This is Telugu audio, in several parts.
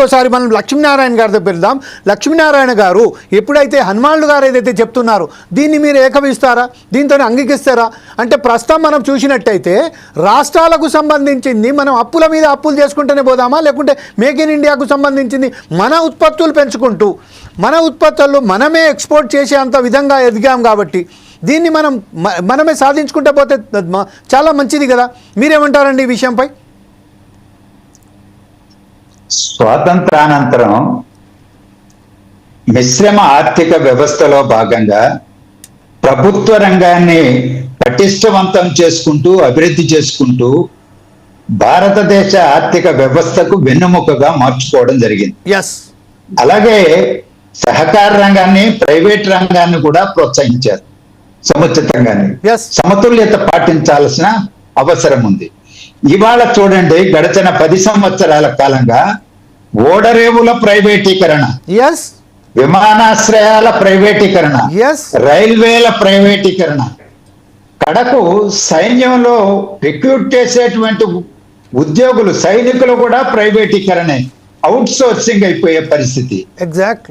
ఒకసారి మనం లక్ష్మీనారాయణ గారి దగ్గర వెళ్దాం. లక్ష్మీనారాయణ గారు ఎప్పుడైతే హనుమాన్లు గారు ఏదైతే చెప్తున్నారో దీన్ని మీరు ఏకమిస్తారా, దీంతో అంగీకరిస్తారా అంటే ప్రస్తుతం మనం చూసినట్టయితే రాష్ట్రాలకు సంబంధించింది మనం అప్పుల మీద అప్పులు చేసుకుంటూనే పోదామా, లేకుంటే మేక్ ఇన్ ఇండియాకు సంబంధించింది మన ఉత్పత్తులు పెంచుకుంటూ మన ఉత్పత్తులు మనమే ఎక్స్పోర్ట్ చేసే అంత విధంగా ఎదిగాం కాబట్టి దీన్ని మనమే సాధించుకుంటూ పోతే చాలా మంచిది కదా. మీరేమంటారండి ఈ విషయంపై? స్వాతంత్రానంతరం మిశ్రమ ఆర్థిక వ్యవస్థలో భాగంగా ప్రభుత్వ రంగాన్ని పటిష్టవంతం చేసుకుంటూ అభివృద్ధి చేసుకుంటూ భారతదేశ ఆర్థిక వ్యవస్థకు వెన్నెముకగా మార్చుకోవడం జరిగింది. అలాగే సహకార రంగాన్ని, ప్రైవేట్ రంగాన్ని కూడా ప్రోత్సహించారు. సముచితంగానే సమతుల్యత పాటించాల్సిన అవసరం ఉంది. ఇవాళ చూడండి, గడిచిన 10 సంవత్సరాల కాలంగా ఓడరేవుల ప్రైవేటీకరణ, విమానాశ్రయాల ప్రైవేటీకరణ, రైల్వేల ప్రైవేటీకరణ, కడకు సైన్యంలో రిక్రూట్ చేసేటువంటి ఉద్యోగులు, సైనికులు కూడా ప్రైవేటీకరణే, అవుట్ సోర్సింగ్ అయిపోయే పరిస్థితి.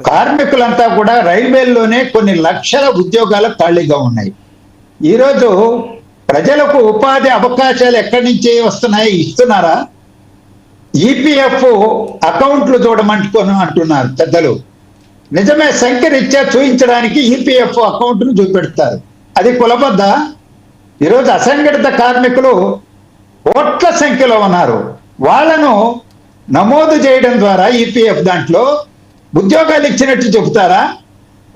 కార్మికులంతా కూడా రైల్వేల్లోనే కొన్ని లక్షల ఉద్యోగాలు ఖాళీగా ఉన్నాయి. ఈరోజు ప్రజలకు ఉపాధి అవకాశాలు ఎక్కడి నుంచి వస్తున్నాయి? ఇస్తున్నారా? ఈపీఎఫ్ అకౌంట్లు చూడమంటుకొని అంటున్నారు పెద్దలు. నిజమే, సంఖ్య రీత్యా చూపించడానికి ఈపీఎఫ్ అకౌంట్ను చూపెడతారు. అది కులబద్ద. ఈరోజు అసంఘటిత కార్మికులు కోట్ల సంఖ్యలో ఉన్నారు. వాళ్ళను నమోదు చేయడం ద్వారా ఈపీఎఫ్ దాంట్లో ఉద్యోగాలు ఇచ్చినట్టు చెబుతారా?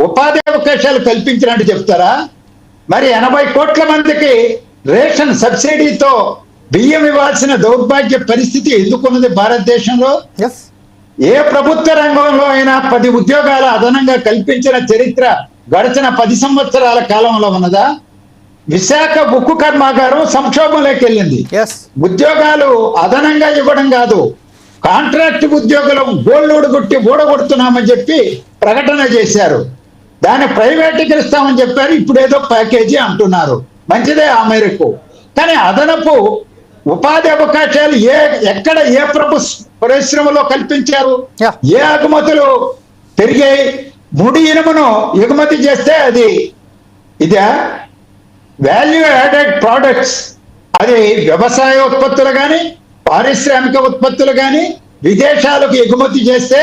ఉపాధి అవకాశాలు కల్పించినట్టు చెప్తారా? మరి 80 కోట్ల మందికి రేషన్ సబ్సిడీతో బియ్యం ఇవ్వాల్సిన దౌర్భాగ్య పరిస్థితి ఎందుకున్నది భారతదేశంలో? ఏ ప్రభుత్వ రంగంలో అయినా 10 ఉద్యోగాలు అదనంగా కల్పించిన చరిత్ర గడిచిన 10 సంవత్సరాల కాలంలో ఉన్నదా? విశాఖ ఉక్కు కర్మాగారం సంక్షోభంలోకి వెళ్ళింది. ఉద్యోగాలు అదనంగా ఇవ్వడం కాదు, కాంట్రాక్ట్ ఉద్యోగులు గోల్లోడు కొట్టి ఓడగొడుతున్నామని చెప్పి ప్రకటన చేశారు. దాన్ని ప్రైవేటీకరిస్తామని చెప్పారు. ఇప్పుడు ఏదో ప్యాకేజీ అంటున్నారు. మంచిదే ఆ మేరకు. కానీ అదనపు ఉపాధి అవకాశాలు ఎక్కడ ఏ పరిశ్రమలో కల్పించారు? ఏ ఎగుమతులు పెరిగాయి? ముడి ఇనుమును ఎగుమతి చేస్తే అది ఇదే వాల్యూ యాడెడ్ ప్రోడక్ట్స్, అది వ్యవసాయ ఉత్పత్తులు కానీ పారిశ్రామిక ఉత్పత్తులు కానీ విదేశాలకు ఎగుమతి చేస్తే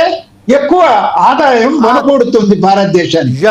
ఎక్కువ ఆదాయం మనకూడుతుంది భారతదేశానికి.